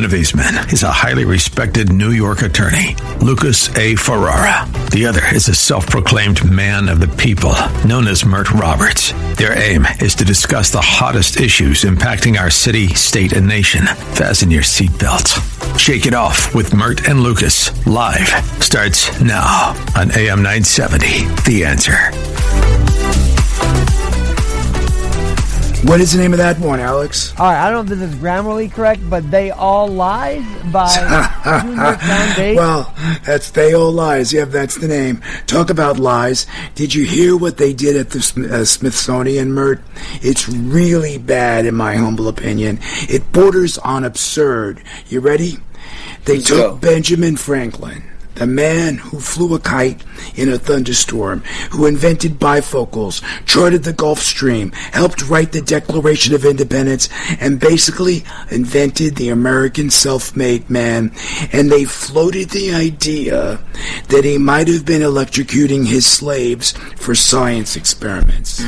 of his men is a highly respected New York attorney, Lucas A. Ferrara. The other is a self-proclaimed man of the people, known as Mert Roberts. Their aim is to discuss the hottest issues impacting our city, state, and nation. Fasten your seatbelts. Shake It Off with Mert and Lucas, live, starts now on AM 970. The Answer. What is the name of that one, Alex? All right, I don't know if this is grammarly correct, but They All Lies by Junior Foundation. Well, that's They All Lies. Yeah, that's the name. Talk about lies. Did you hear what they did at the Smithsonian, Mert? It's really bad, in my humble opinion. It borders on absurd. You ready? They took Benjamin Franklin, the man who flew a kite in a thunderstorm, who invented bifocals, charted the Gulf Stream, helped write the Declaration of Independence, and basically invented the American self-made man. And they floated the idea that he might have been electrocuting his slaves for science experiments.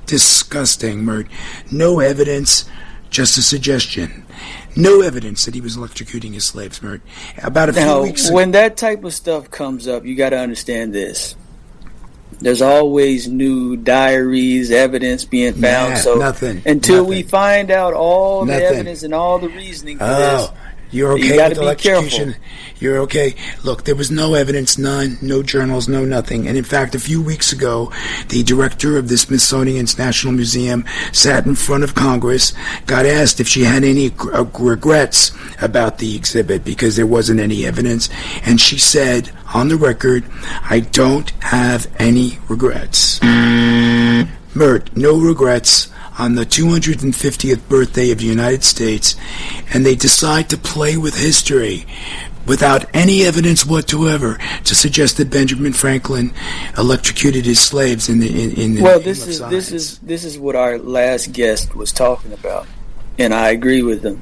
Disgusting, Mert. No evidence, just a suggestion. No evidence that he was electrocuting his slaves, Mert. About a few weeks ago. When that type of stuff comes up, you got to understand this. There's always new diaries, evidence being found. Until we find out all the evidence and all the reasoning for this, you're okay you got to with be electrocution? careful. You're okay. Look, there was no evidence, none, no journals, no nothing. And in fact, a few weeks ago, the director of the Smithsonian's National Museum sat in front of Congress, got asked if she had any regrets about the exhibit because there wasn't any evidence. And she said, on the record, I don't have any regrets. Mert, no regrets. On the 250th birthday of the United States, and they decide to play with history without any evidence whatsoever to suggest that Benjamin Franklin electrocuted his slaves in the well, this is what our last guest was talking about, and I agree with him.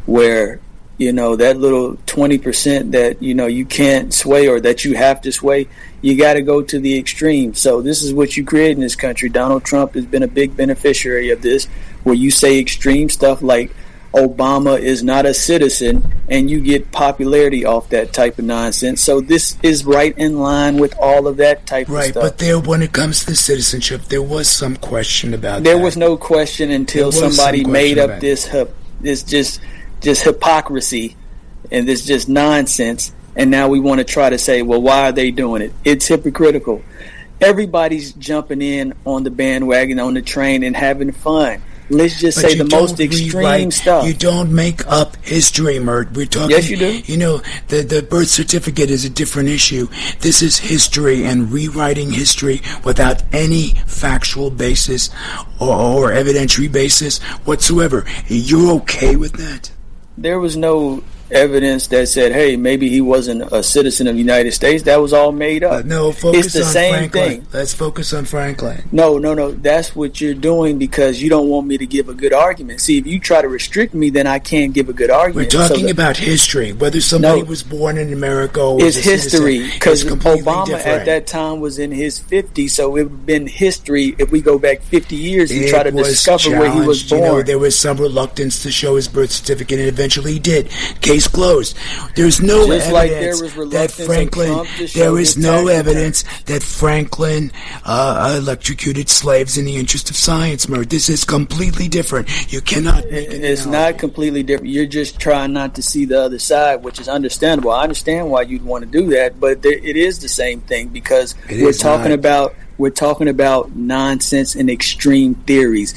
Where that little 20% that you can't sway or that you have to sway, you got to go to the extreme. So this is what you create in this country. Donald Trump has been a big beneficiary of this, where you say extreme stuff like Obama is not a citizen, and you get popularity off that type of nonsense. So this is right in line with all of that type of stuff. Right, but when it comes to citizenship, there was some question about that. There was no question until somebody made up this just hypocrisy and this just nonsense, and now we want to try to say, well, why are they doing it? It's hypocritical. Everybody's jumping in on the bandwagon, on the train, and having fun. Let's just say the most extreme stuff. You don't make up history, Mert. We're talking. Yes, you do. The birth certificate is a different issue. This is history and rewriting history without any factual basis or evidentiary basis whatsoever. You're okay with that? There was no evidence that said, hey, maybe he wasn't a citizen of the United States. That was all made up. No, focus it's the on same Franklin. thing. Let's focus on Franklin. No. That's what you're doing because you don't want me to give a good argument. See, if you try to restrict me, then I can't give a good argument. We're talking about history, whether somebody was born in America or was it's history, because Obama different. at that time was in his 50s, so it would have been history if we go back 50 years and try to discover where he was born. There was some reluctance to show his birth certificate, and eventually he did. Case closed. There's no evidence that Franklin. There is no evidence that Franklin electrocuted slaves in the interest of science, Mert. This is completely different. You cannot make it. It's not completely different. You're just trying not to see the other side, which is understandable. I understand why you'd want to do that, but it is the same thing because we're talking about nonsense and extreme theories.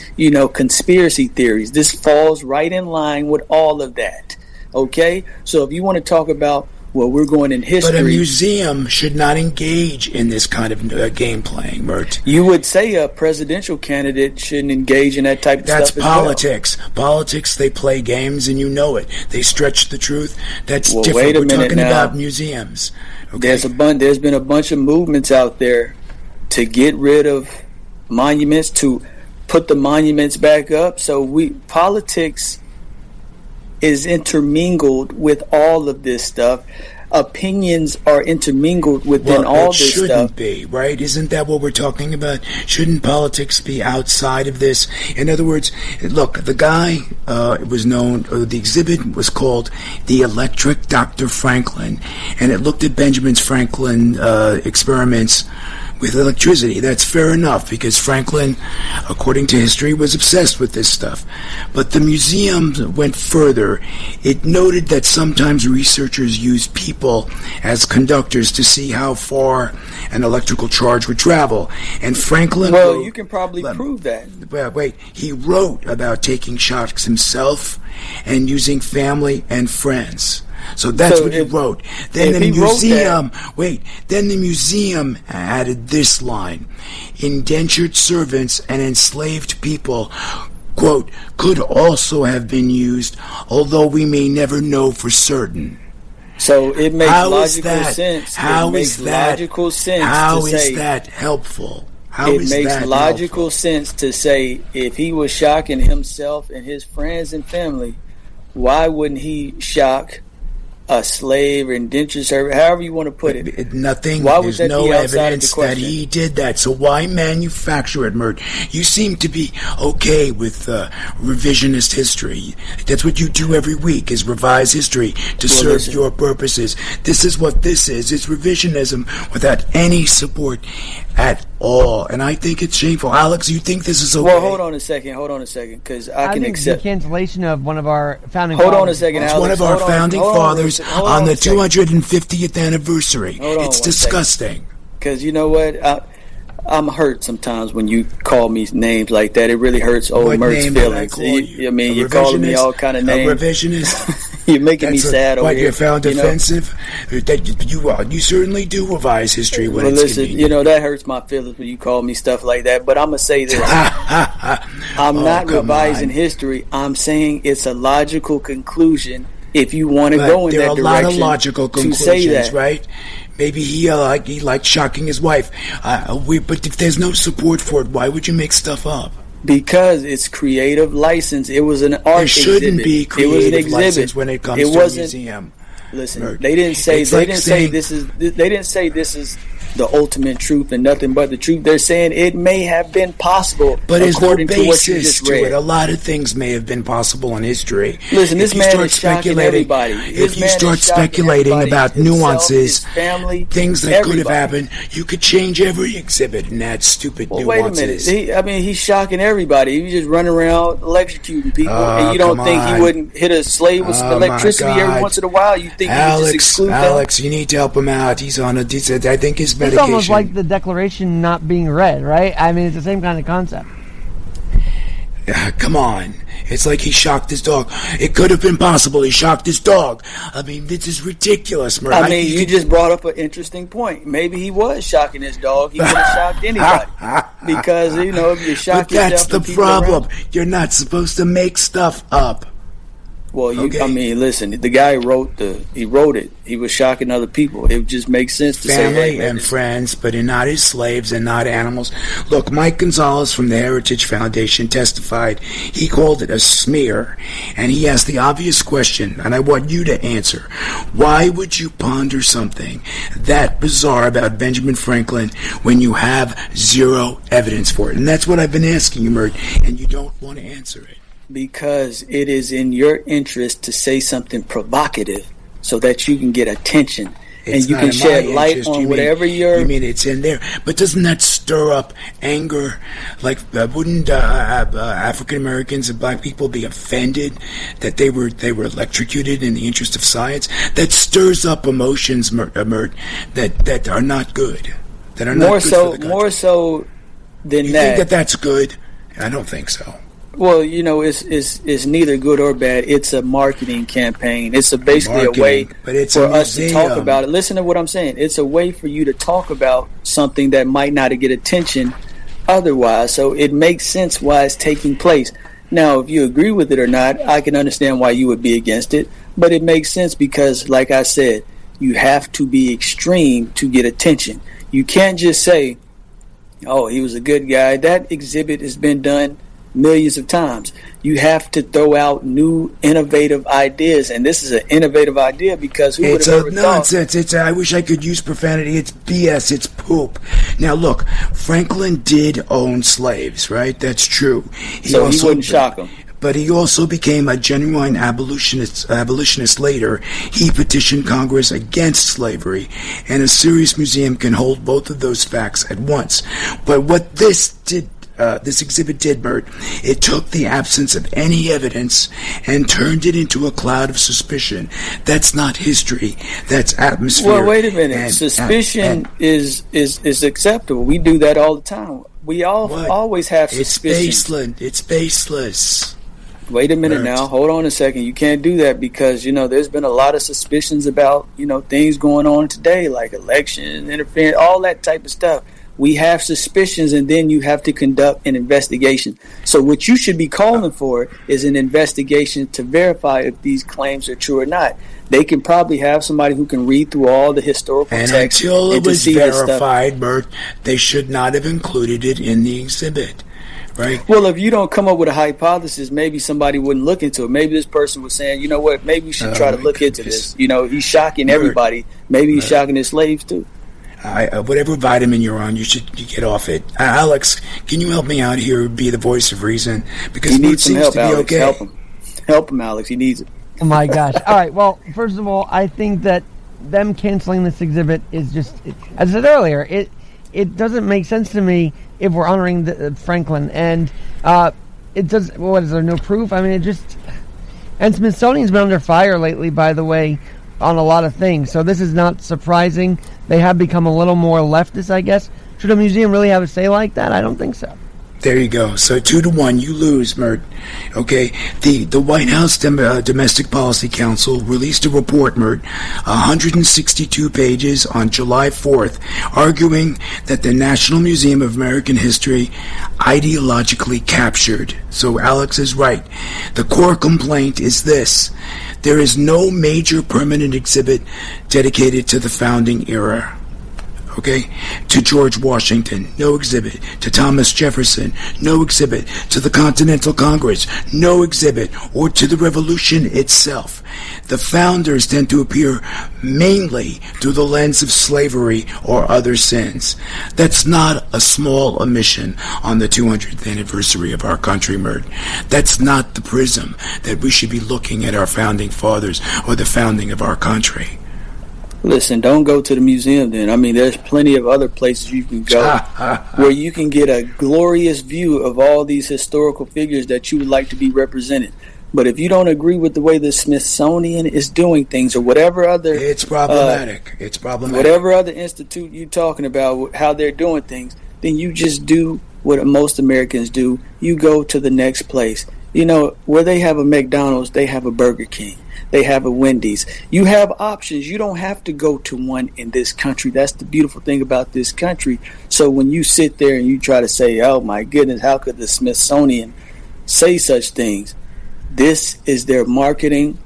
Conspiracy theories. This falls right in line with all of that. Okay? So if you want to talk about, well, we're going in history. But a museum should not engage in this kind of game playing, Mert. You would say a presidential candidate shouldn't engage in that type of That's stuff. That's politics. Well. Politics, they play games, and you know it. They stretch the truth. That's different. Wait a We're minute talking now. about museums. Okay? There's been a bunch of movements out there to get rid of monuments, to put the monuments back up. So politics is intermingled with all of this stuff. opinions are intermingled within all this stuff. It shouldn't be, right? Isn't that what we're talking about? Shouldn't politics be outside of this? In other words, look, the guy was known, the exhibit was called The Electric Dr. Franklin, and it looked at Benjamin Franklin experiments with electricity. That's fair enough, because Franklin, according to history, was obsessed with this stuff. But the museum went further. It noted that sometimes researchers use people as conductors to see how far an electrical charge would travel. And Franklin Well, you can probably prove that. Well, wait. He wrote about taking shocks himself and using family and friends. So that's what he wrote. Then the museum added this line: indentured servants and enslaved people, quote, could also have been used, although we may never know for certain. So it makes logical sense. How is that helpful? It makes logical sense to say, if he was shocking himself and his friends and family, why wouldn't he shock a slave or indentured servant, however you want to put it? Nothing. Why would there's that no be outside evidence of the question? that he did that. So why manufacture it, Mert? You seem to be okay with revisionist history. That's what you do every week, is revise history to serve your purposes. This is what this is. It's revisionism without any support at all. And I think it's shameful. Alex, you think this is okay? Well, hold on a second, because I can accept the cancellation of one of our founding fathers. Hold on a second, It's Alex. one of our founding fathers on the 250th anniversary. It's disgusting. Because you know what? I'm hurt sometimes when you call me names like that. It really hurts old Mert's feelings. You're calling me all kind of names. A revisionist. You're making me sad over here. You found offensive? You certainly do revise history when it's convenient. That hurts my feelings when you call me stuff like that. But I'm going to say this. I'm not revising history. I'm saying it's a logical conclusion if you want to go in that direction. There are a lot of logical conclusions, right? Maybe he liked shocking his wife. But if there's no support for it, why would you make stuff up? Because it's creative license. It was an art exhibit. There shouldn't be creative license when it comes to a museum. Listen, they didn't say this is the ultimate truth and nothing but the truth. They're saying it may have been possible, but according there's no basis to what you just read. To it. A lot of things may have been possible in history. Listen, this man is shocking everybody. If you start speculating about nuances, things that could have happened, you could change every exhibit and add stupid nuances. Wait a minute. He's shocking everybody. He's just running around electrocuting people, and you don't think he wouldn't hit a slave with some electricity every once in a while? You think he would just exclude that? Alex, you need to help him out. He's on I think his medication. It's almost like the Declaration not being read, right? I mean, it's the same kind of concept. Come on. It's like he shocked his dog. It could have been possible he shocked his dog. I mean, this is ridiculous, Murray. I mean, you just brought up an interesting point. Maybe he was shocking his dog. He could have shocked anybody. Because, if you shock yourself... But that's the problem. You're not supposed to make stuff up. Well, listen, the guy wrote it. He was shocking other people. It just makes sense to say family and friends, but not his slaves and not animals. Look, Mike Gonzalez from the Heritage Foundation testified. He called it a smear, and he asked the obvious question, and I want you to answer. Why would you ponder something that bizarre about Benjamin Franklin when you have zero evidence for it? And that's what I've been asking you, Mert, and you don't want to answer it. Because it is in your interest to say something provocative so that you can get attention and you can shed light on whatever you're... You mean it's in there? But doesn't that stir up anger? Like, wouldn't African Americans and black people be offended that they were electrocuted in the interest of science? That stirs up emotions, Mert, that are not good. That are not good for the country. More so than you that. You think that that's good? I don't think so. Well, it's neither good or bad. It's a marketing campaign. It's basically a way for us to talk about it. Listen to what I'm saying. It's a way for you to talk about something that might not get attention otherwise. So it makes sense why it's taking place. Now, if you agree with it or not, I can understand why you would be against it. But it makes sense because, like I said, you have to be extreme to get attention. You can't just say, oh, he was a good guy. That exhibit has been done millions of times. You have to throw out new, innovative ideas, and this is an innovative idea because who would have ever nonsense. I wish I could use profanity. It's BS. It's poop. Now, look, Franklin did own slaves, right? That's true. He wouldn't shock him. But he also became a genuine abolitionist later. He petitioned Congress against slavery, and a serious museum can hold both of those facts at once. But what this exhibit did, Bert, it took the absence of any evidence and turned it into a cloud of suspicion. That's not history. That's atmosphere. Well, wait a minute. Suspicion is acceptable. We do that all the time. We always have suspicion. It's baseless. Wait a minute now. Hold on a second. You can't do that because, there's been a lot of suspicions about, things going on today, like election, interference, all that type of stuff. We have suspicions, and then you have to conduct an investigation. So what you should be calling for is an investigation to verify if these claims are true or not. They can probably have somebody who can read through all the historical text. And until it was verified, Bert, they should not have included it in the exhibit. Right. Well, if you don't come up with a hypothesis, maybe somebody wouldn't look into it. Maybe this person was saying, you know what, maybe we should try to look into this. He's shocking everybody. Maybe he's shocking his slaves too. Whatever vitamin you're on, you get off it. Alex, can you help me out here? Be the voice of reason, because he needs some help. To be Alex, okay. help him, Alex. He needs it. Oh my gosh! All right. Well, first of all, I think that them canceling this exhibit is just, as I said earlier, it doesn't make sense to me if we're honoring Franklin, and it does. What is there? No proof. I mean, it just. And Smithsonian's been under fire lately, by the way, on a lot of things. So this is not surprising. They have become a little more leftist, I guess. Should a museum really have a say like that? I don't think so. There you go. So 2-1, you lose, Mert. Okay. The White House Domestic Policy Council released a report, Mert, 162 pages on July 4th, arguing that the National Museum of American History ideologically captured. So Alex is right. The core complaint is this: there is no major permanent exhibit dedicated to the founding era. Okay, to George Washington, no exhibit. To Thomas Jefferson, no exhibit. To the Continental Congress, no exhibit. Or to the Revolution itself. The founders tend to appear mainly through the lens of slavery or other sins. That's not a small omission on the 200th anniversary of our country, Mert. That's not the prism that we should be looking at our founding fathers or the founding of our country. Listen, don't go to the museum then. I mean, there's plenty of other places you can go where you can get a glorious view of all these historical figures that you would like to be represented. But if you don't agree with the way the Smithsonian is doing things or whatever other... It's problematic. It's problematic. Whatever other institute you're talking about, how they're doing things, then you just do what most Americans do. You go to the next place. Where they have a McDonald's, they have a Burger King. They have a Wendy's. You have options. You don't have to go to one in this country. That's the beautiful thing about this country. So when you sit there and you try to say, oh my goodness, how could the Smithsonian say such things? This is their marketing.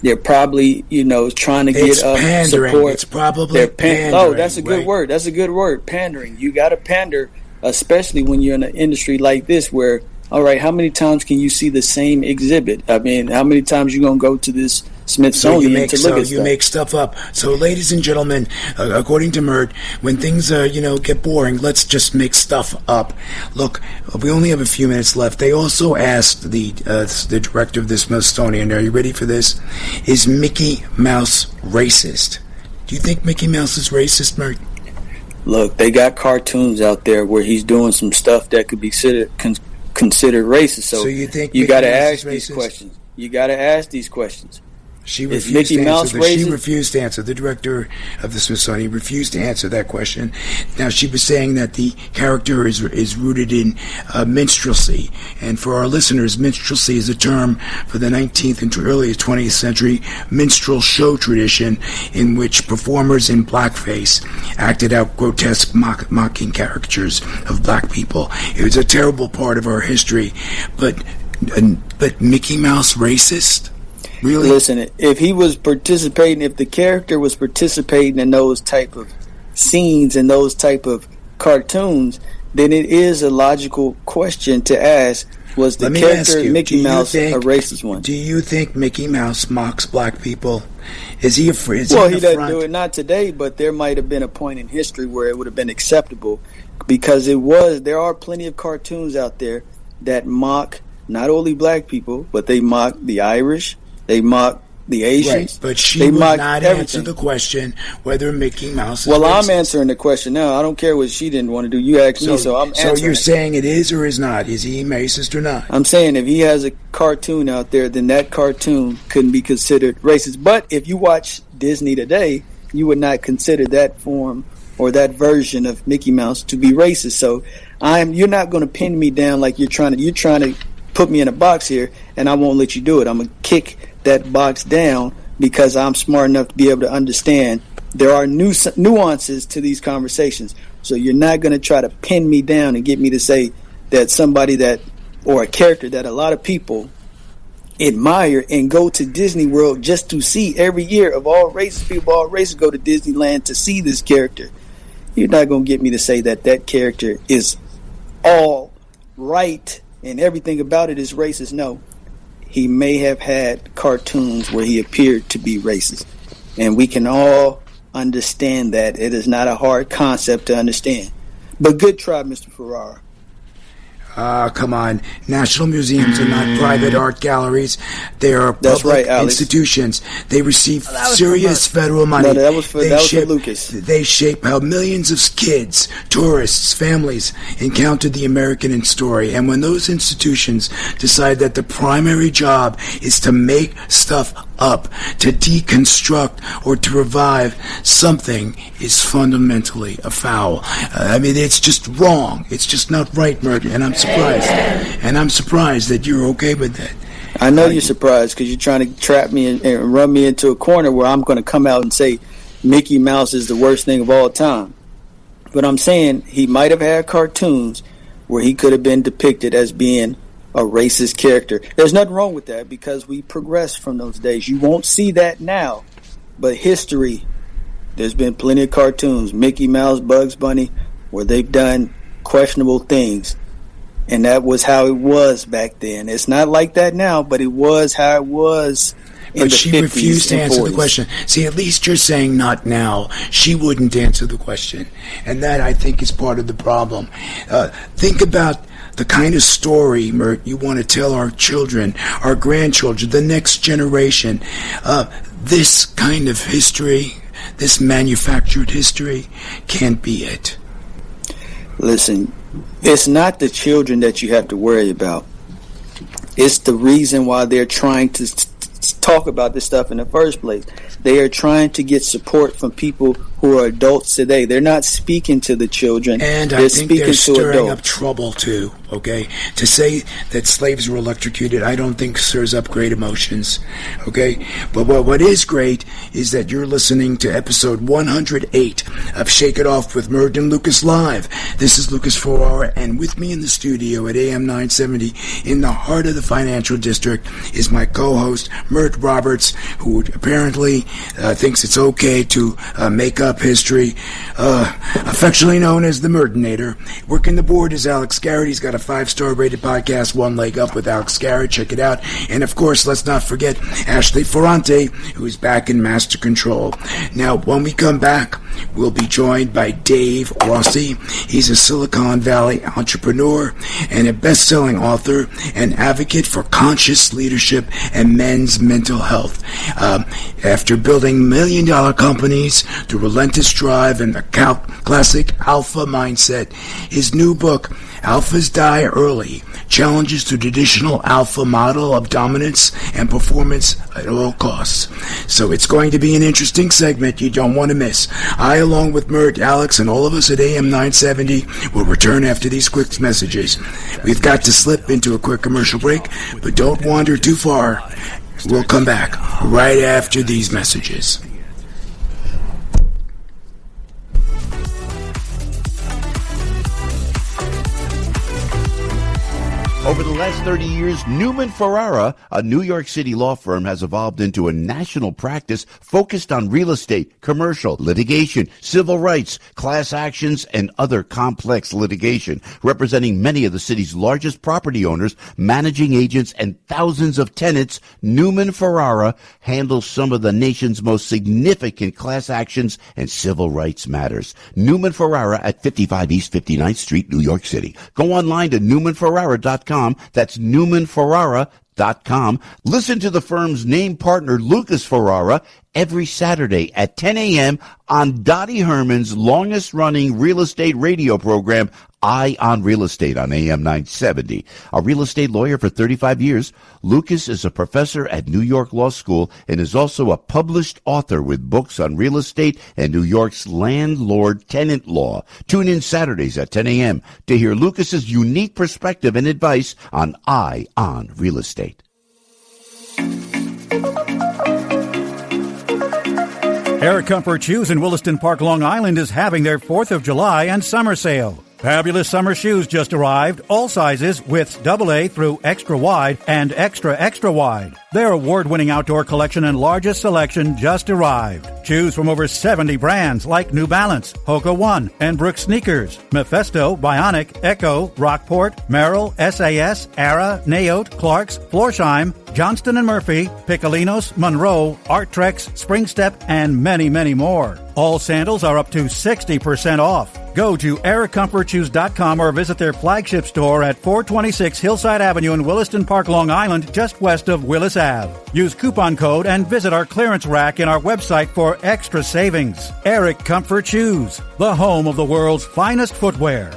They're probably, trying to get support. It's probably pandering. Oh, that's a good word. That's a good word. Pandering. You got to pander, especially when you're in an industry like this where, all right, how many times can you see the same exhibit? I mean, how many times you going to go to this Smithsonian to look at stuff? You make stuff up. So, ladies and gentlemen, according to Mert, when things, get boring, let's just make stuff up. Look, we only have a few minutes left. They also asked the director of the Smithsonian, are you ready for this? Is Mickey Mouse racist? Do you think Mickey Mouse is racist, Mert? Look, they got cartoons out there where he's doing some stuff that could be considered racist. So you think you got to ask these questions. You got to ask these questions. She refused to answer. The director of the Smithsonian refused to answer that question. Now, she was saying that the character is rooted in minstrelsy. And for our listeners, minstrelsy is a term for the 19th and early 20th century minstrel show tradition in which performers in blackface acted out grotesque mocking caricatures of black people. It was a terrible part of our history. But Mickey Mouse racist? Really? Listen, if he was participating, if the character was participating in those type of scenes and those type of cartoons, then it is a logical question to ask, Was the Let me ask character you, Mickey Mouse a racist one? Do you think Mickey Mouse mocks black people? Is he afraid? Well, he doesn't do it, not today, but there might have been a point in history where it would have been acceptable, because there are plenty of cartoons out there that mock not only black people, but they mock the Irish, they mock the Asians. Right, but she would not answer the question whether Mickey Mouse is racist. I'm answering the question now. I don't care what she didn't want to do. You asked me, so I'm answering. So you're saying it is or is not? Is he racist or not? I'm saying if he has a cartoon out there, then that cartoon couldn't be considered racist. But if you watch Disney today, you would not consider that form or that version of Mickey Mouse to be racist. So you're not going to pin me down like you're trying to put me in a box here, and I won't let you do it. I'm going to kick that box down because I'm smart enough to be able to understand there are nuances to these conversations. So you're not going to try to pin me down and get me to say that somebody or a character that a lot of people admire and go to Disney World just to see every year, of all races, people of all races go to Disneyland to see this character. You're not going to get me to say that character is all right and everything about it is racist. No. He may have had cartoons where he appeared to be racist. And we can all understand that. It is not a hard concept to understand. But good try, Mr. Ferrara. Come on. National museums are not private art galleries. They are public institutions. They receive serious federal money. No, that was for Lucas. They shape how millions of kids, tourists, families encounter the American story. And when those institutions decide that the primary job is to make stuff up, to deconstruct or to revive, something is fundamentally a foul. It's just wrong. It's just not right, Murder. And I'm surprised that you're okay with that. I know you're surprised because you're trying to trap me and run me into a corner where I'm going to come out and say Mickey Mouse is the worst thing of all time. But I'm saying he might have had cartoons where he could have been depicted as being a racist character. There's nothing wrong with that because we progressed from those days. You won't see that now, but history, there's been plenty of cartoons, Mickey Mouse, Bugs Bunny, where they've done questionable things. And that was how it was back then. It's not like that now, but it was how it was in the 50s. But she refused to answer the question. See, at least you're saying not now. She wouldn't answer the question. And that, I think, is part of the problem. Think about the kind of story, Mert, you want to tell our children, our grandchildren, the next generation. This kind of history, this manufactured history, can't be it. Listen, it's not the children that you have to worry about. It's the reason why they're trying to talk about this stuff in the first place. They are trying to get support from people who are adults today. They're not speaking to the children. And I think they're stirring up trouble too, okay? To say that slaves were electrocuted, I don't think stirs up great emotions, okay? But what is great is that you're listening to episode 108 of Shake It Off with Mert and Lucas Live. This is Lucas Ferrara, and with me in the studio at AM 970 in the heart of the financial district is my co-host, Mert Roberts, who apparently thinks it's okay to make up history, affectionately known as the Murdinator. Working the board is Alex Garrett. He's got a 5-star rated podcast, One Leg Up with Alex Garrett. Check it out. And of course, let's not forget Ashley Ferrante, who's back in Master Control. Now, when we come back, we'll be joined by Dave Rossi. He's a Silicon Valley entrepreneur and a best-selling author and advocate for conscious leadership and men's mental health. After building million-dollar companies through relentless drive and the classic alpha mindset, his new book, Alphas Die Early, challenges the traditional alpha model of dominance and performance at all costs. So it's going to be an interesting segment you don't want to miss. I, along with Mert, Alex, and all of us at AM 970, will return after these quick messages. We've got to slip into a quick commercial break, but don't wander too far. We'll come back right after these messages. Over the last 30 years, Newman Ferrara, a New York City law firm, has evolved into a national practice focused on real estate, commercial, litigation, civil rights, class actions, and other complex litigation, representing many of the city's largest property owners, managing agents, and thousands of tenants. Newman Ferrara handles some of the nation's most significant class actions and civil rights matters. Newman Ferrara at 55 East 59th Street, New York City. Go online to newmanferrara.com. That's newmanferrara.com. Listen to the firm's name partner, Lucas Ferrara, every Saturday at 10 a.m. on Dottie Herman's longest-running real estate radio program, Eye on Real Estate on AM 970. A real estate lawyer for 35 years, Lucas is a professor at New York Law School and is also a published author with books on real estate and New York's landlord-tenant law. Tune in Saturdays at 10 a.m. to hear Lucas's unique perspective and advice on Eye on Real Estate. Eric Comfort Shoes in Williston Park, Long Island is having their 4th of July and summer sale. Fabulous summer shoes just arrived, all sizes, widths AA through extra wide and extra wide. Their award-winning outdoor collection and largest selection just arrived. Shoes from over 70 brands like New Balance, Hoka One, and Brooks Sneakers, Mephisto, Bionic, Echo, Rockport, Merrill, SAS, Ara, Naote, Clark's, Florsheim, Johnston & Murphy, Piccolinos, Monroe, Art Trex, Spring Step, and many, many more. All sandals are up to 60% off. Go to ericcomfortshoes.com or visit their flagship store at 426 Hillside Avenue in Williston Park, Long Island, just west of Willis Ave. Use coupon code and visit our clearance rack in our website for extra savings. Eric Comfort Shoes, the home of the world's finest footwear.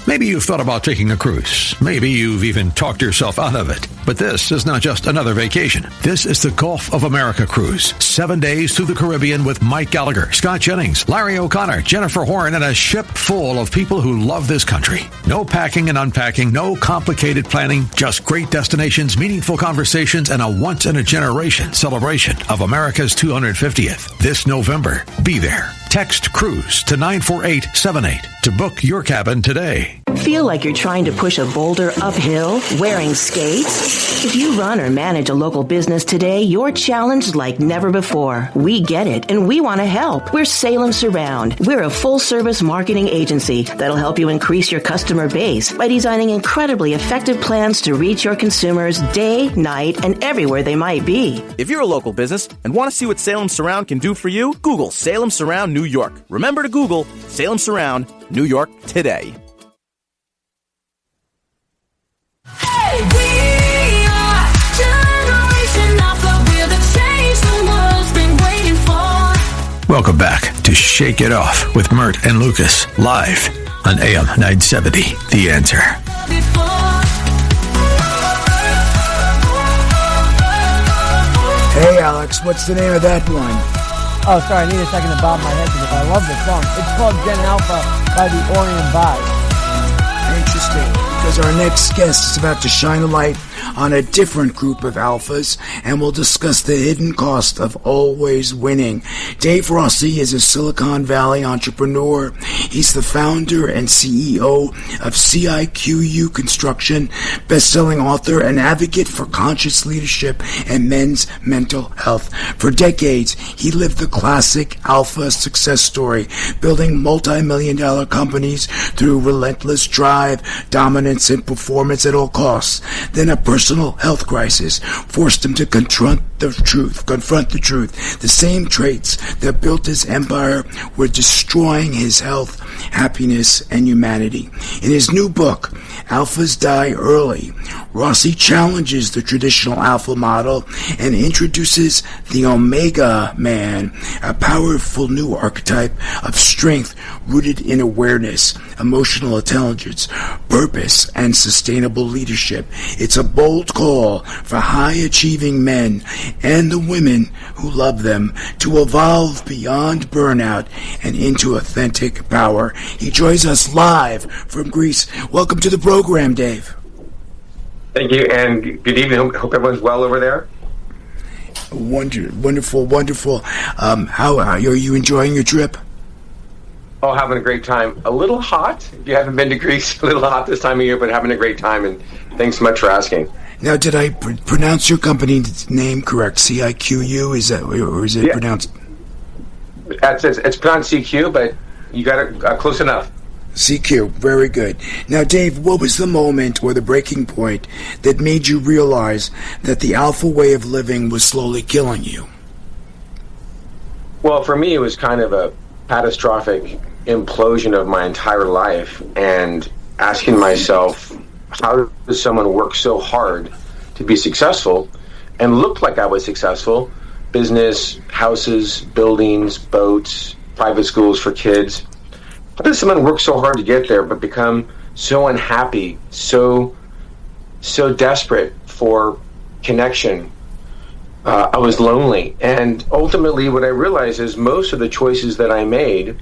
Maybe you've thought about taking a cruise. Maybe you've even talked yourself out of it. But this is not just another vacation. This is the Gulf of America cruise. 7 days through the Caribbean with Mike Gallagher, Scott Jennings, Larry O'Connor, Jennifer Horn, and a ship full of people who love this country. No packing and unpacking, no complicated planning, just great destinations, meaningful conversations, and a once-in-a-generation celebration of America's 250th. This November, be there. Text CRUISE to 94878 to book your cabin today. Feel like you're trying to push a boulder uphill wearing skates? If you run or manage a local business today, you're challenged like never before. We get it, and we want to help. We're Salem Surround. We're a full-service marketing agency that'll help you increase your customer base by designing incredibly effective plans to reach your consumers day, night, and everywhere they might be. If you're a local business and want to see what Salem Surround can do for you, Google Salem Surround New York. Remember to Google Salem Surround New York today. Hey, we are Generation Alpha. We're the change the world's been waiting for. Welcome back to Shake It Off with Mert and Lucas, live on AM 970, The Answer. Hey, Alex, what's the name of that one? Oh, sorry, I need a second to bob my head because I love this song. It's called Gen Alpha by the Orient Vibe. Interesting, because our next guest is about to shine a light on a different group of alphas, and we'll discuss the hidden cost of always winning. Dave Rossi is a Silicon Valley entrepreneur. He's the founder and CEO of CIQU Construction, best-selling author and advocate for conscious leadership and men's mental health. For decades, he lived the classic alpha success story, building multi-million-dollar companies through relentless drive, dominance, and performance at all costs. Then a personal health crisis forced him to confront the truth. The same traits that built his empire were destroying his health, happiness, and humanity. In his new book, Alphas Die Early, Rossi challenges the traditional alpha model and introduces the Omega Man, a powerful new archetype of strength rooted in awareness, emotional intelligence, purpose, and sustainable leadership. It's a bold call for high-achieving men and the women who love them to evolve beyond burnout and into authentic power. He joins us live from Greece. Welcome to the program, Dave. Thank you, and good evening. Hope everyone's well over there. Wonderful. How are you enjoying your trip? Oh, having a great time. A little hot. If you haven't been to Greece, a little hot this time of year, but having a great time. And thanks so much for asking. Now, did I pronounce your company's name correct? CIQU? Is that, or is it pronounced? It's pronounced CQ, but you got it close enough. CQ, very good. Now, Dave, what was the moment or the breaking point that made you realize that the alpha way of living was slowly killing you? Well, for me, it was kind of a catastrophic implosion of my entire life, and asking myself, how does someone work so hard to be successful and look like I was successful? Business, houses, buildings, boats, private schools for kids. How does someone work so hard to get there but become so unhappy, so desperate for connection? I was lonely. And ultimately what I realized is most of the choices that I made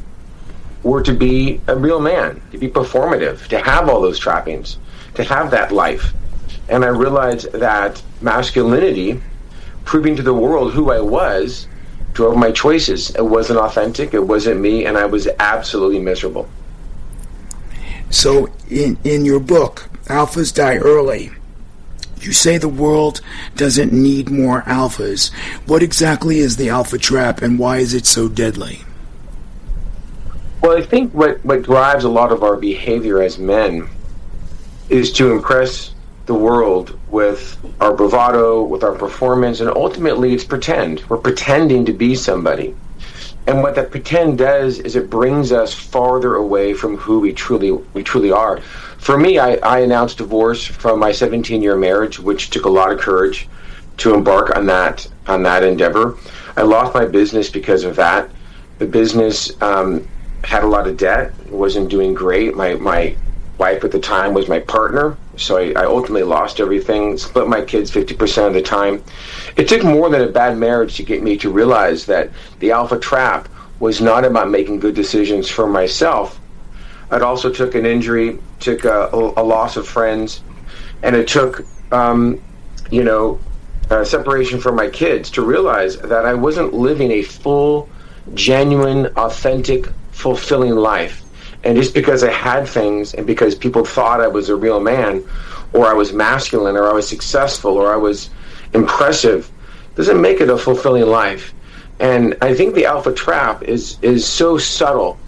were to be a real man, to be performative, to have all those trappings, to have that life. And I realized that masculinity, proving to the world who I was, drove my choices. It wasn't authentic, it wasn't me, and I was absolutely miserable. So in your book, Alphas Die Early, you say the world doesn't need more alphas. What exactly is the alpha trap, and why is it so deadly? Well, I think what drives a lot of our behavior as men is to impress the world with our bravado, with our performance, and ultimately it's pretend. We're pretending to be somebody. And what that pretend does is it brings us farther away from who we truly are. For me, I announced divorce from my 17-year marriage, which took a lot of courage to embark on that endeavor. I lost my business because of that. The business had a lot of debt. It wasn't doing great. My wife at the time was my partner, so I ultimately lost everything, split my kids 50% of the time. It took more than a bad marriage to get me to realize that the alpha trap was not about making good decisions for myself. It also took an injury, took a loss of friends, and it took separation from my kids to realize that I wasn't living a full, genuine, authentic, fulfilling life. And just because I had things and because people thought I was a real man, or I was masculine, or I was successful, or I was impressive, doesn't make it a fulfilling life. And I think the alpha trap is so subtle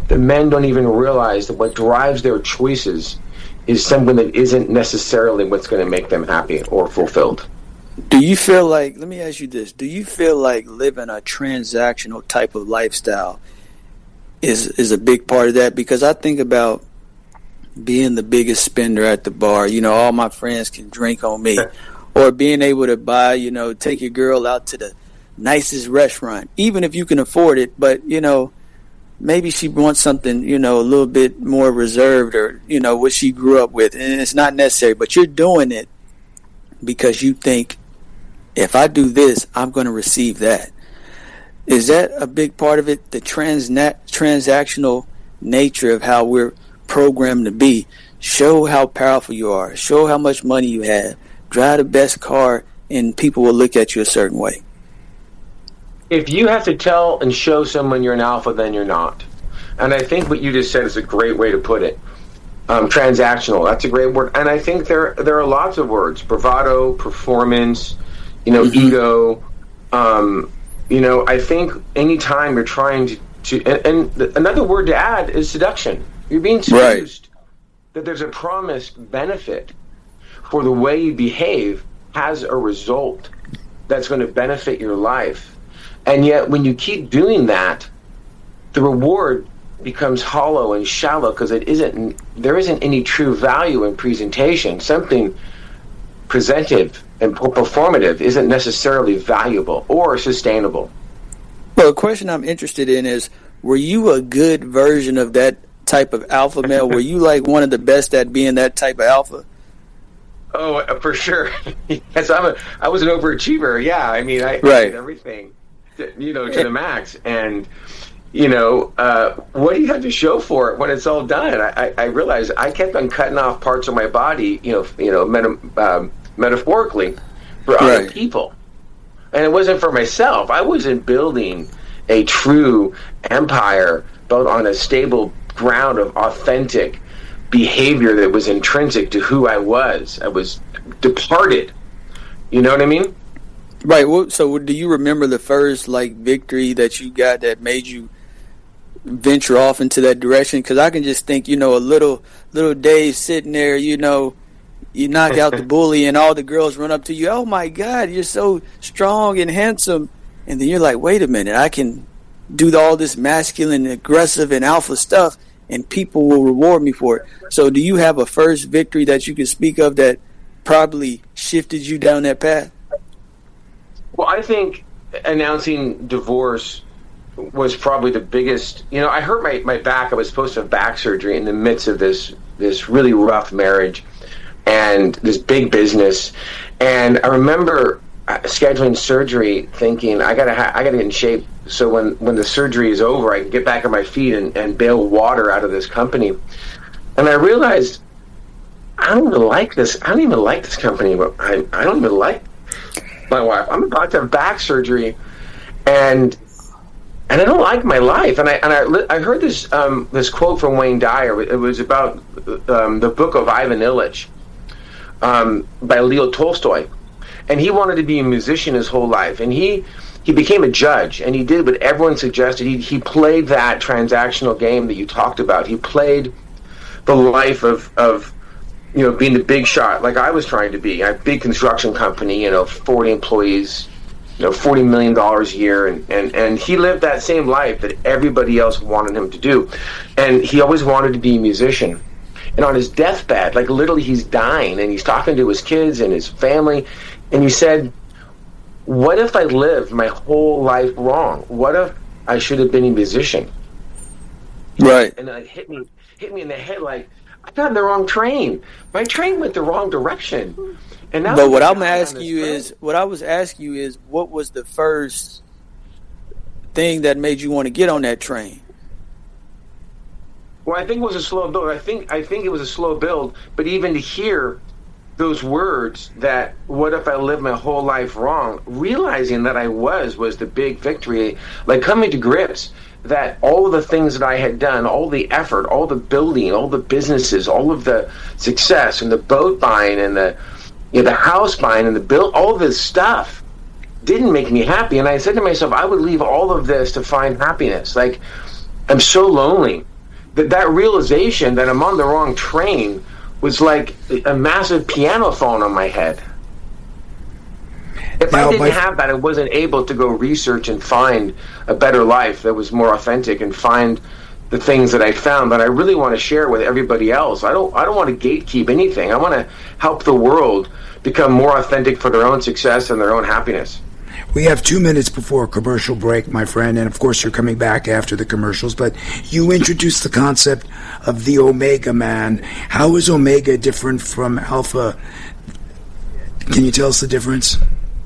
that men don't even realize that what drives their choices is something that isn't necessarily what's going to make them happy or fulfilled. Do you feel like, let me ask you this, do you feel like living a transactional type of lifestyle is a big part of that? Because I think about being the biggest spender at the bar. You know, all my friends can drink on me. Or being able to buy, take your girl out to the nicest restaurant, even if you can afford it. But, maybe she wants something, a little bit more reserved, or, what she grew up with. And it's not necessary, but you're doing it because you think, if I do this, I'm going to receive that. Is that a big part of it, the transactional nature of how we're programmed to be? Show how powerful you are. Show how much money you have. Drive the best car, and people will look at you a certain way. If you have to tell and show someone you're an alpha, then you're not. And I think what you just said is a great way to put it. Transactional, that's a great word. And I think there are lots of words. Bravado, performance, ego, I think anytime you're trying to and another word to add is seduction. You're being seduced. Right. That there's a promised benefit for the way you behave has a result that's going to benefit your life. And yet when you keep doing that, the reward becomes hollow and shallow because there isn't any true value in presentation. Something presentive and performative isn't necessarily valuable or sustainable. Well, the question I'm interested in is, were you a good version of that type of alpha male? Were you like one of the best at being that type of alpha? Oh, for sure. Yes, I was an overachiever. Yeah, I mean, I did everything, to the max. And what do you have to show for it when it's all done? I realized I kept on cutting off parts of my body, metaphorically, for other people. And it wasn't for myself. I wasn't building a true empire built on a stable ground of authentic behavior that was intrinsic to who I was. I was departed. You know what I mean? Right. Well, so do you remember the first victory that you got that made you venture off into that direction? Because I can just think, a little Dave sitting there, you knock out the bully and all the girls run up to you. Oh my God, you're so strong and handsome. And then you're like, wait a minute, I can do all this masculine, aggressive, and alpha stuff, and people will reward me for it. So do you have a first victory that you can speak of that probably shifted you down that path? Well, I think announcing divorce was probably the biggest. I hurt my back. I was supposed to have back surgery in the midst of this really rough marriage and this big business. And I remember scheduling surgery, thinking I gotta get in shape so when the surgery is over, I can get back on my feet and bail water out of this company. And I realized I don't even like this. I don't even like this company. But I don't even like my wife. I'm about to have back surgery, and I don't like my life. And I heard this quote from Wayne Dyer. It was about the book of Ivan Illich by Leo Tolstoy. And he wanted to be a musician his whole life. And he became a judge, and he did what everyone suggested. He played that transactional game that you talked about. He played the life of being the big shot like I was trying to be. A big construction company, 40 employees, $40 million a year. And he lived that same life that everybody else wanted him to do. And he always wanted to be a musician. And on his deathbed, literally he's dying, and he's talking to his kids and his family, and he said, what if I lived my whole life wrong? What if I should have been a musician? Right. And it hit me in the head I got on the wrong train. My train went the wrong direction. And now but what I was asking you is, what was the first thing that made you want to get on that train? Well, I think it was a slow build. I think it was a slow build, but even to hear those words that what if I lived my whole life wrong, realizing that I was the big victory, coming to grips that all of the things that I had done, all the effort, all the building, all the businesses, all of the success and the boat buying and the house buying and all this stuff didn't make me happy. And I said to myself, I would leave all of this to find happiness. I'm so lonely. That realization that I'm on the wrong train was like a massive piano falling on my head. If I didn't have that, I wasn't able to go research and find a better life that was more authentic and find the things that I found that I really want to share with everybody else. I don't want to gatekeep anything. I want to help the world become more authentic for their own success and their own happiness. We have 2 minutes before a commercial break, my friend, and of course you're coming back after the commercials, but you introduced the concept of the Omega Man. How is Omega different from Alpha? Can you tell us the difference?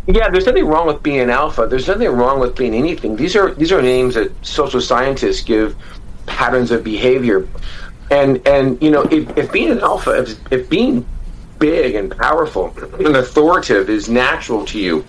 Yeah, there's nothing wrong with being an alpha. There's nothing wrong with being anything. These are names that social scientists give patterns of behavior. And if being an alpha, if being big and powerful and authoritative is natural to you,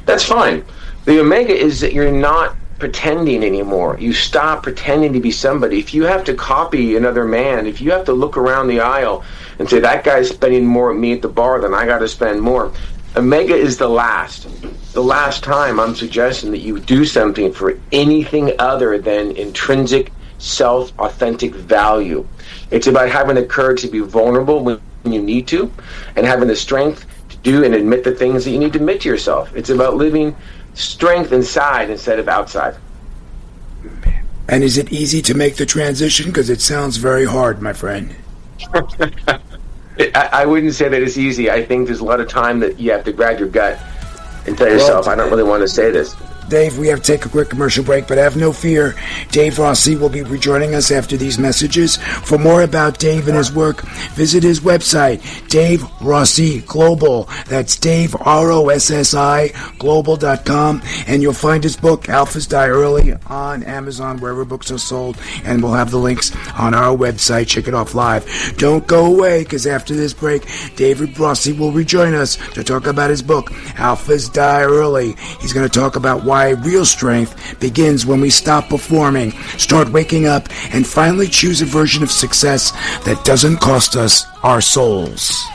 that's fine. The Omega is that you're not pretending anymore. You stop pretending to be somebody. If you have to copy another man, if you have to look around the aisle and say, that guy's spending more at me at the bar than I got to spend more, Omega is the last time I'm suggesting that you do something for anything other than intrinsic, self-authentic value. It's about having the courage to be vulnerable when you need to, and having the strength to do and admit the things that you need to admit to yourself. It's about living strength inside instead of outside. And is it easy to make the transition? Because it sounds very hard, my friend. I wouldn't say that it's easy. I think there's a lot of time that you have to grab your gut and tell yourself, I don't really want to say this. Dave, we have to take a quick commercial break, but have no fear. Dave Rossi will be rejoining us after these messages. For more about Dave and his work, visit his website, Dave Rossi Global. That's Dave, R-O-S-S-I, global.com. And you'll find his book, Alphas Die Early, on Amazon, wherever books are sold. And we'll have the links on our website. Check it off live. Don't go away, because after this break, David Rossi will rejoin us to talk about his book, Alphas Die Early. He's going to talk about why why real strength begins when we stop performing, start waking up, and finally choose a version of success that doesn't cost us our souls.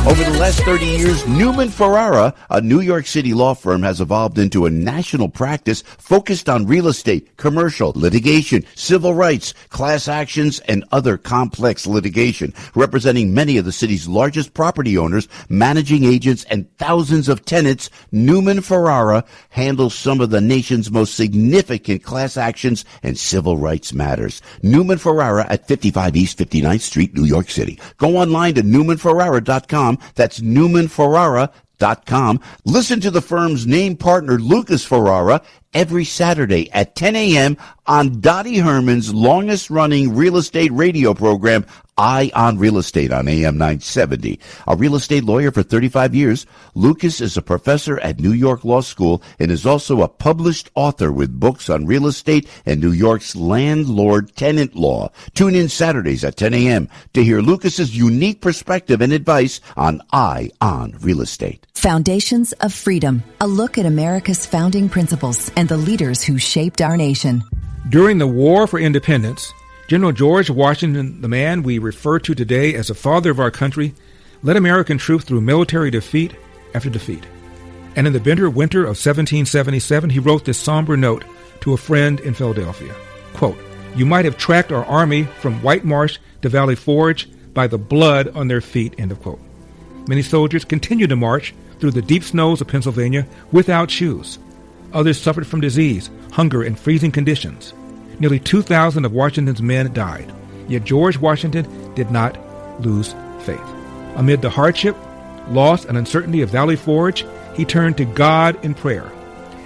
Over the last 30 years, Newman Ferrara, a New York City law firm, has evolved into a national practice focused on real estate, commercial, litigation, civil rights, class actions, and other complex litigation, representing many of the city's largest property owners, managing agents, and thousands of tenants. Newman Ferrara handles some of the nation's most significant class actions and civil rights matters. Newman Ferrara at 55 East 59th Street, New York City. Go online to newmanferrara.com. That's newmanferrara.com. Listen to the firm's name partner, Lucas Ferrara, every Saturday at 10 a.m. on Dottie Herman's longest-running real estate radio program, Eye on Real Estate on AM 970. A real estate lawyer for 35 years, Lucas is a professor at New York Law School and is also a published author with books on real estate and New York's landlord-tenant law. Tune in Saturdays at 10 a.m. to hear Lucas's unique perspective and advice on Eye on Real Estate. Foundations of Freedom, a look at America's founding principles and the leaders who shaped our nation. During the War for Independence, General George Washington, the man we refer to today as the father of our country, led American troops through military defeat after defeat. And in the bitter winter of 1777, he wrote this somber note to a friend in Philadelphia. Quote, "You might have tracked our army from White Marsh to Valley Forge by the blood on their feet," end of quote. Many soldiers continued to march through the deep snows of Pennsylvania without shoes. Others suffered from disease, hunger, and freezing conditions. Nearly 2,000 of Washington's men died. Yet George Washington did not lose faith. Amid the hardship, loss, and uncertainty of Valley Forge, he turned to God in prayer.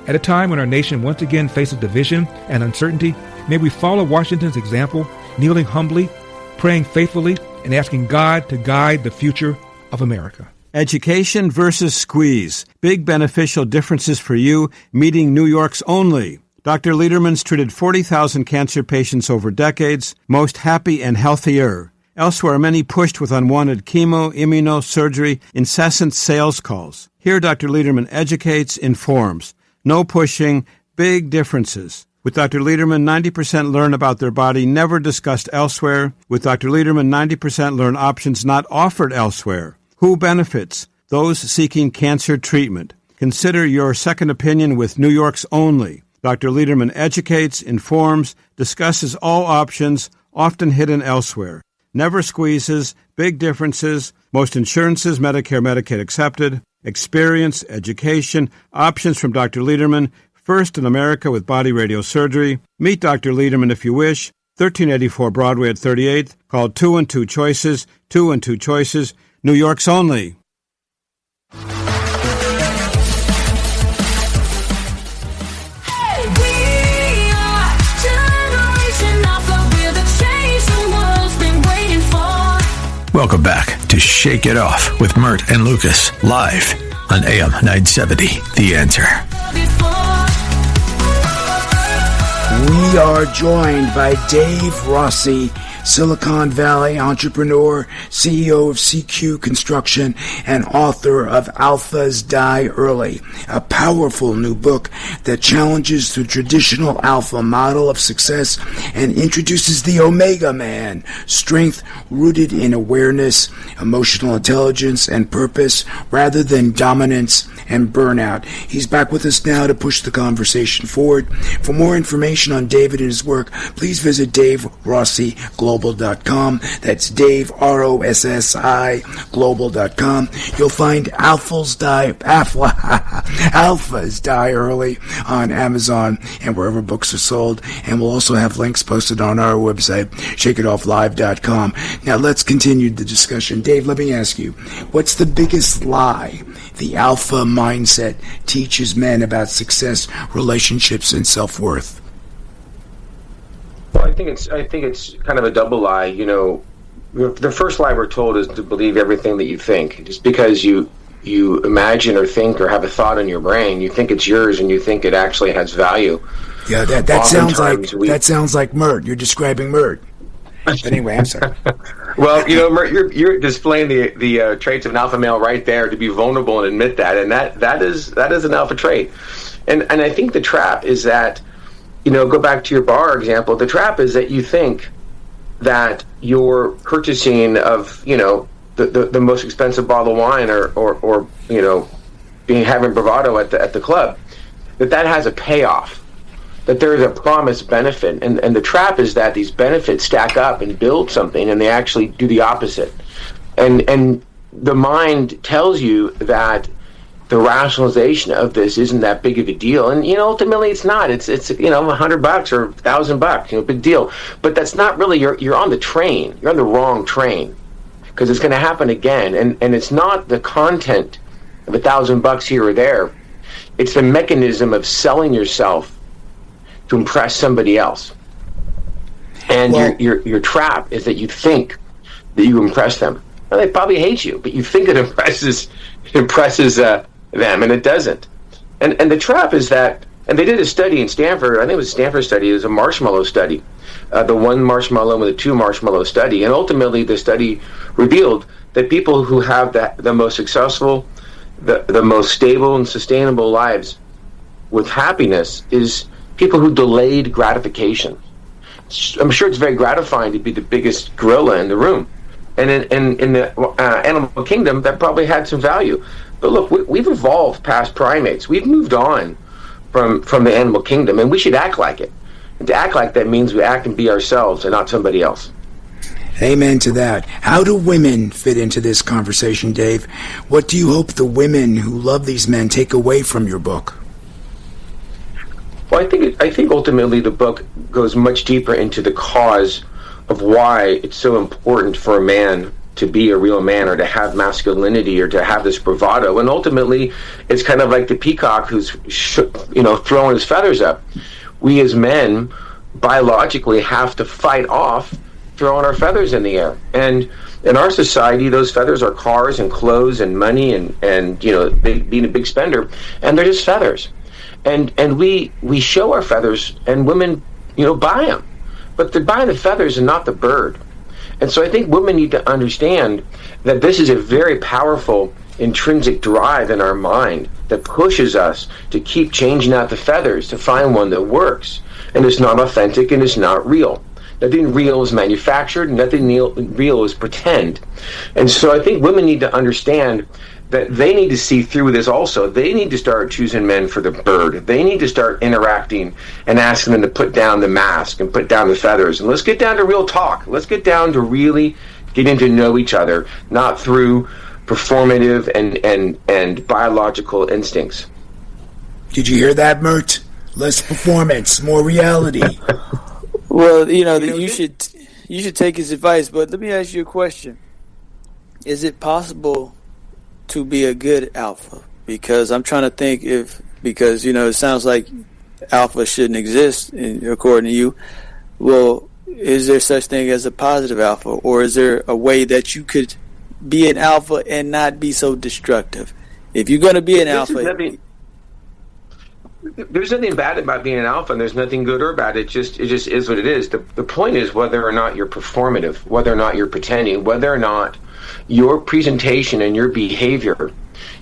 At a time when our nation once again faces division and uncertainty, may we follow Washington's example, kneeling humbly, praying faithfully, and asking God to guide the future of America. Education versus squeeze. Big beneficial differences for you, meeting New York's only. Dr. Lederman's treated 40,000 cancer patients over decades, most happy and healthier. Elsewhere, many pushed with unwanted chemo, immunosurgery, incessant sales calls. Here, Dr. Lederman educates, informs. No pushing, big differences. With Dr. Lederman, 90% learn about their body never discussed elsewhere. With Dr. Lederman, 90% learn options not offered elsewhere. Who benefits? Those seeking cancer treatment. Consider your second opinion with New York's only. Dr. Lederman educates, informs, discusses all options, often hidden elsewhere. Never squeezes, big differences, most insurances, Medicare, Medicaid accepted, experience, education, options from Dr. Lederman, first in America with body radiosurgery. Meet Dr. Lederman if you wish. 1384 Broadway at 38th. Call 212-CHOICES, 212-CHOICES, New York's only. Welcome back to Shake It Off with Mert and Lucas, live on AM 970, The Answer. We are joined by Dave Rossi, Silicon Valley entrepreneur, CEO of CQ Construction, and author of Alphas Die Early, a powerful new book that challenges the traditional alpha model of success and introduces the Omega Man, strength rooted in awareness, emotional intelligence, and purpose, rather than dominance and burnout. He's back with us now to push the conversation forward. For more information on David and his work, please visit DaveRossiGlobal.com. That's Dave, R-O-S-S-I, global.com. You'll find Alphas Die Early on Amazon and wherever books are sold. And we'll also have links posted on our website, shakeitofflive.com. Now let's continue the discussion. Dave, let me ask you, what's the biggest lie the alpha mindset teaches men about success, relationships, and self-worth? Well, I think it's kind of a double lie. You know, the first lie we're told is to believe everything that you think. Just because you imagine or think or have a thought in your brain, you think it's yours and you think it actually has value. Yeah, that sounds like Mert. You're describing Mert. But anyway, I'm sorry. Well, Mert, you're displaying the traits of an alpha male right there, to be vulnerable and admit that, and that is an alpha trait. And I think the trap is that, go back to your bar example. The trap is that you think that your purchasing of the most expensive bottle of wine or having bravado at the club, that has a payoff, that there is a promised benefit, and the trap is that these benefits stack up and build something, and they actually do the opposite, and the mind tells you that the rationalization of this isn't that big of a deal, and ultimately it's not. It's $100 or $1,000, big deal, but that's not really. You're on the train. You're on the wrong train, because it's going to happen again, and it's not the content of $1,000 here or there. It's the mechanism of selling yourself to impress somebody else. And your trap is that you think that you impress them. Well, they probably hate you, but you think it impresses them, and it doesn't. And the trap is that, and they did a study in Stanford. I think it was a Stanford study. It was a marshmallow study, the one marshmallow and the two marshmallow study. And ultimately, the study revealed that people who have the most successful, the most stable and sustainable lives with happiness is people who delayed gratification. I'm sure it's very gratifying to be the biggest gorilla in the room, and in the animal kingdom, that probably had some value. But look, we've evolved past primates. We've moved on from the animal kingdom, and we should act like it. And to act like that means we act and be ourselves and not somebody else. Amen to that. How do women fit into this conversation, Dave? What do you hope the women who love these men take away from your book? Well, I think ultimately the book goes much deeper into the cause of why it's so important for a man to be a real man, or to have masculinity, or to have this bravado. And ultimately, it's kind of like the peacock who's throwing his feathers up. We as men biologically have to fight off throwing our feathers in the air. And in our society, those feathers are cars and clothes and money and being a big spender, and they're just feathers. And we show our feathers, and women buy them, but they're buying the feathers and not the bird. And so I think women need to understand that this is a very powerful intrinsic drive in our mind that pushes us to keep changing out the feathers to find one that works. And it's not authentic, and it's not real. Nothing real is manufactured, nothing real is pretend. And so I think women need to understand that they need to see through this also. They need to start choosing men for the bird. They need to start interacting and asking them to put down the mask and put down the feathers. And let's get down to real talk. Let's get down to really getting to know each other, not through performative and biological instincts. Did you hear that, Mert? Less performance, more reality. Well, you should take his advice, but let me ask you a question. Is it possible to be a good alpha? Because I'm trying to think because it sounds like alpha shouldn't exist according to you. Well, is there such thing as a positive alpha, or is there a way that you could be an alpha and not be so destructive? If you're going to be an alpha, there's nothing bad about being an alpha, and there's nothing good or bad. It just is what it is. The point is whether or not you're performative, whether or not you're pretending, whether or not your presentation and your behavior,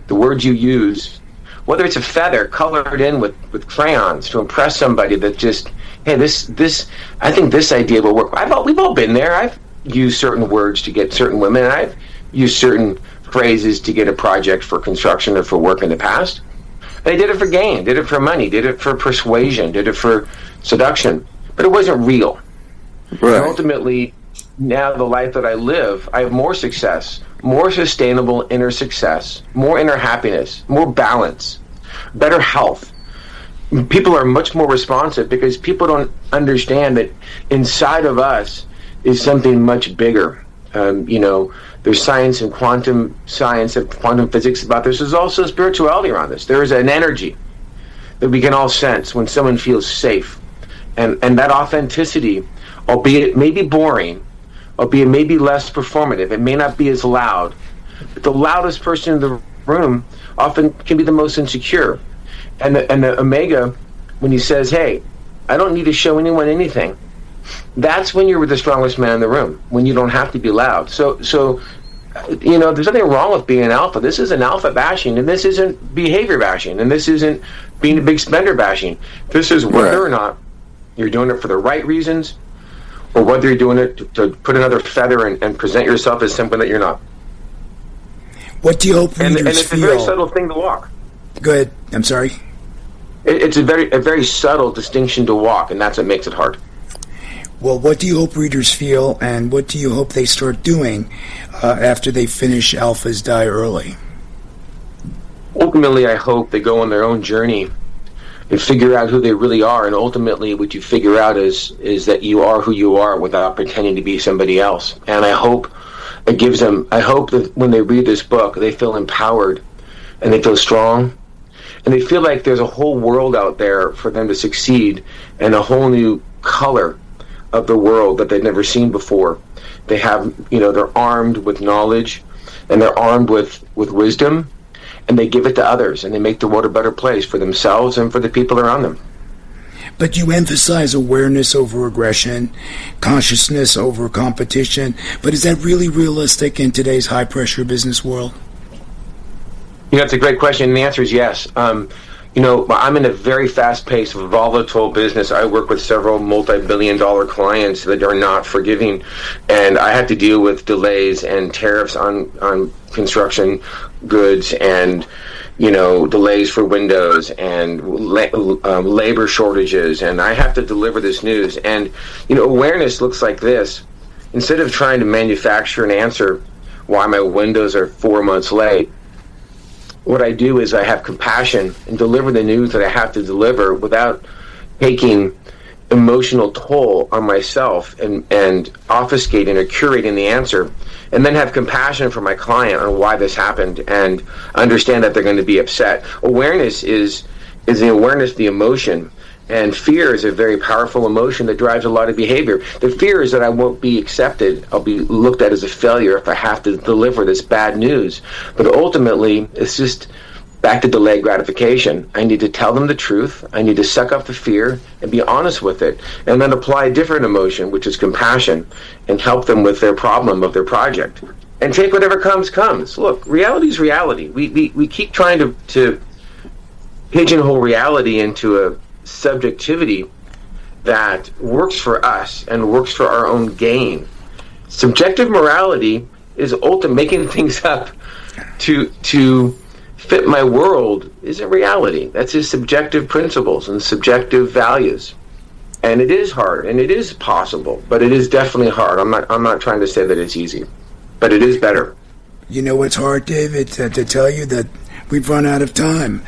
the words you use, whether it's a feather colored in with crayons to impress somebody that just, hey, this I think this idea will work. We've all been there. I've used certain words to get certain women, and I've used certain phrases to get a project for construction or for work in the past. They did it for gain, did it for money, did it for persuasion, did it for seduction, but it wasn't real. Right. And ultimately, now the life that I live, I have more success, more sustainable inner success, more inner happiness, more balance, better health. People are much more responsive because people don't understand that inside of us is something much bigger. There's science and quantum science and quantum physics about this. There's also spirituality around this. There is an energy that we can all sense when someone feels safe. And that authenticity, albeit maybe boring, albeit maybe less performative, it may not be as loud, but the loudest person in the room often can be the most insecure. And the Omega, when he says, hey, I don't need to show anyone anything, that's when you're the strongest man in the room, when you don't have to be loud. So there's nothing wrong with being an alpha. This isn't alpha bashing, and this isn't behavior bashing, and this isn't being a big spender bashing. This is whether or not you're doing it for the right reasons, or whether you're doing it to put another feather and present yourself as something that you're not. What do you hope readers and it's feel? a very subtle thing to walk. Go ahead. I'm sorry. It's a very subtle distinction to walk, and that's what makes it hard. Well, what do you hope readers feel, and what do you hope they start doing after they finish Alphas Die Early? Ultimately, I hope they go on their own journey and figure out who they really are, and ultimately what you figure out is that you are who you are without pretending to be somebody else. And I hope it gives them, I hope that when they read this book, they feel empowered, and they feel strong, and they feel like there's a whole world out there for them to succeed, and a whole new color of the world that they've never seen before. They have, they're armed with knowledge, and they're armed with wisdom, and they give it to others, and they make the world a better place for themselves and for the people around them. But you emphasize awareness over aggression, consciousness over competition, but is that really realistic in today's high-pressure business world? That's a great question, and the answer is yes. I'm in a very fast-paced, volatile business. I work with several multi-billion-dollar clients that are not forgiving, and I have to deal with delays and tariffs on construction goods, and delays for windows, and labor shortages, and I have to deliver this news. And awareness looks like this. Instead of trying to manufacture an answer why my windows are 4 months late, what I do is I have compassion and deliver the news that I have to deliver without taking emotional toll on myself and obfuscating or curating the answer, and then have compassion for my client on why this happened and understand that they're going to be upset. Awareness is the awareness, the emotion, and fear is a very powerful emotion that drives a lot of behavior. The fear is that I won't be accepted. I'll be looked at as a failure if I have to deliver this bad news. But ultimately, it's just back to delayed gratification. I need to tell them the truth. I need to suck up the fear and be honest with it, and then apply a different emotion, which is compassion, and help them with their problem of their project. And take whatever comes. Look, reality is reality. We keep trying to pigeonhole reality into a subjectivity that works for us and works for our own gain. Subjective morality is ultimately making things up to fit my world isn't reality. That's just subjective principles and subjective values. And it is hard, and it is possible, but it is definitely hard. I'm not trying to say that it's easy, but it is better. You know what's hard, David, to tell you that we've run out of time.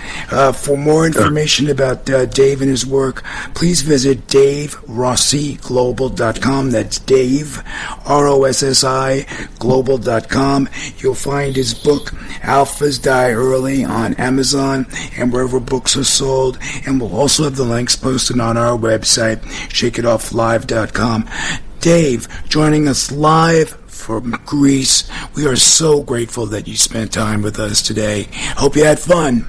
For more information about Dave and his work, please visit DaveRossiGlobal.com. That's Dave, ROSSI, Global.com. You'll find his book, Alphas Die Early, on Amazon and wherever books are sold. And we'll also have the links posted on our website, ShakeItOffLive.com. Dave, joining us live from Greece. We are so grateful that you spent time with us today. Hope you had fun.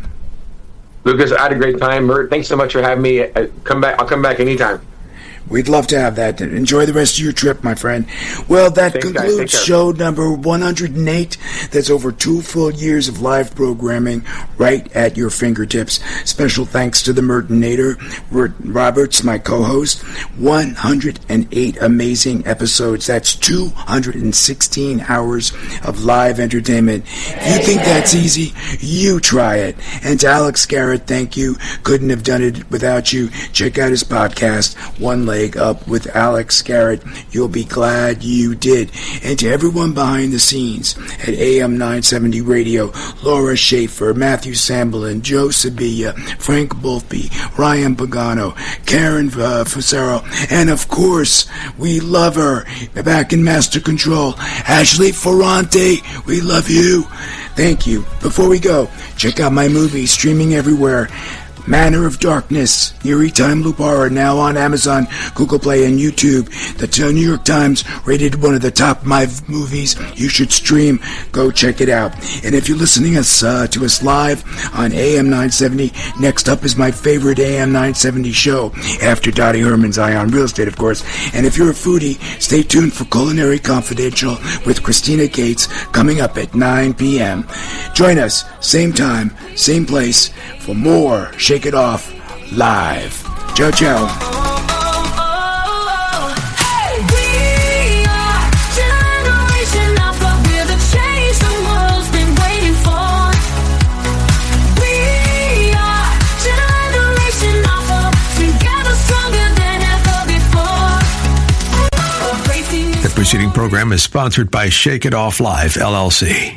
Lucas, I had a great time. Mert, thanks so much for having me. I'll come back anytime. We'd love to have that. Enjoy the rest of your trip, my friend. Well, that concludes show number 108. That's over 2 full years of live programming right at your fingertips. Special thanks to the Mertonator, Roberts, my co-host. 108 amazing episodes. That's 216 hours of live entertainment. If you think that's easy, you try it. And to Alex Garrett, thank you. Couldn't have done it without you. Check out his podcast, One Leg Up with Alex Garrett. You'll be glad you did. And to everyone behind the scenes at AM 970 Radio, Laura Schaefer, Matthew Samblin, Joe Sabilla, Frank Boltby, Ryan Pagano, Karen Fusaro, and of course, we love her back in Master Control, Ashley Ferrante. We love you. Thank you. Before we go, check out my movie streaming everywhere. Manor of Darkness, Eerie Time Loop Horror, now on Amazon, Google Play, and YouTube. The New York Times rated one of the top 5 movies you should stream. Go check it out. And if you're listening to us live on AM 970, next up is my favorite AM 970 show, after Dottie Herman's Eye on Real Estate, of course. And if you're a foodie, stay tuned for Culinary Confidential with Christina Gates coming up at 9 p.m. Join us, same time, same place, for more Shake It Off Live. Ciao, ciao. The preceding program is sponsored by Shake It Off Live, LLC.